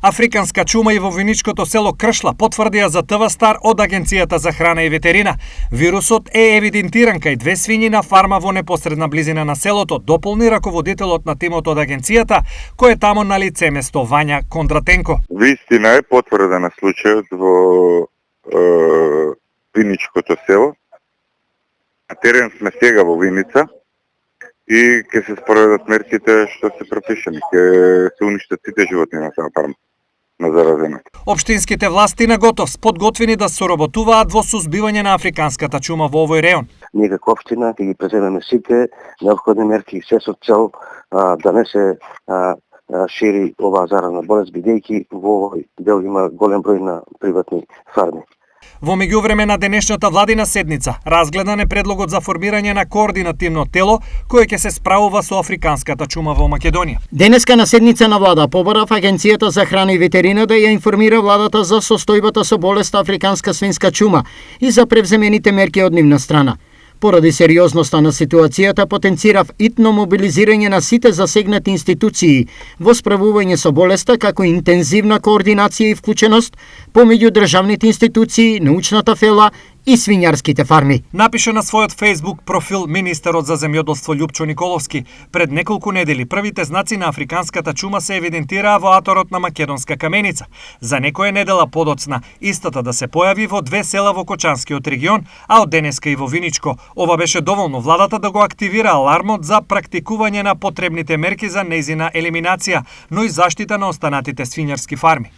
Африканска чума и во виничкото село Кршла потврдија за ТВ Стар од Агенцијата за храна и ветерина. Вирусот е евидентиран кај 2 свињи на фарма во непосредна близина на селото, дополни раководителот на тимот од агенцијата, кој е тамо на лице место Вања Кондратенко. Вистина е потврден случајот во Виничкото село. На терен сме сега во Виница и ќе се спроведат мерките што се пропишани. Ќе се уништат сите животни на таа фарма на заразените. Општинските власти на готов подготвени да соработуваат во сузбивање на африканската чума во овој реон. Ние како општина ќе ги преземеме сите неопходни мерки се со цел да не се шири оваа заразна болест, бидејќи во овој дел има голем број на приватни фарми. Во меѓувреме на денешната владина седница разгледан е предлогот за формирање на координативно тело кое ќе се справува со африканската чума во Македонија. Денеска на седница на влада побарав Агенцијата за храна и ветерина да ја информира владата за состојбата со болест африканска свинска чума и за превземените мерки од нивна страна. Поради сериозноста на ситуацијата, потенцирав итно мобилизирање на сите засегнати институции во справување со болеста, како интензивна координација и вклученост помеѓу државните институции, научната фела и свињарските фарми. Напише на својот Facebook профил министерот за земјоделство Љупчо Николовски. Пред неколку недели првите знаци на африканската чума се евидентираа во аторот на Македонска Каменица. За некоја недела подоцна истата да се појави во 2 села во Кочанскиот регион, а од денеска и во Виничко. Ова беше доволно владата да го активира алармот за практикување на потребните мерки за нејзина елиминација, но и заштита на останатите свињарски фарми.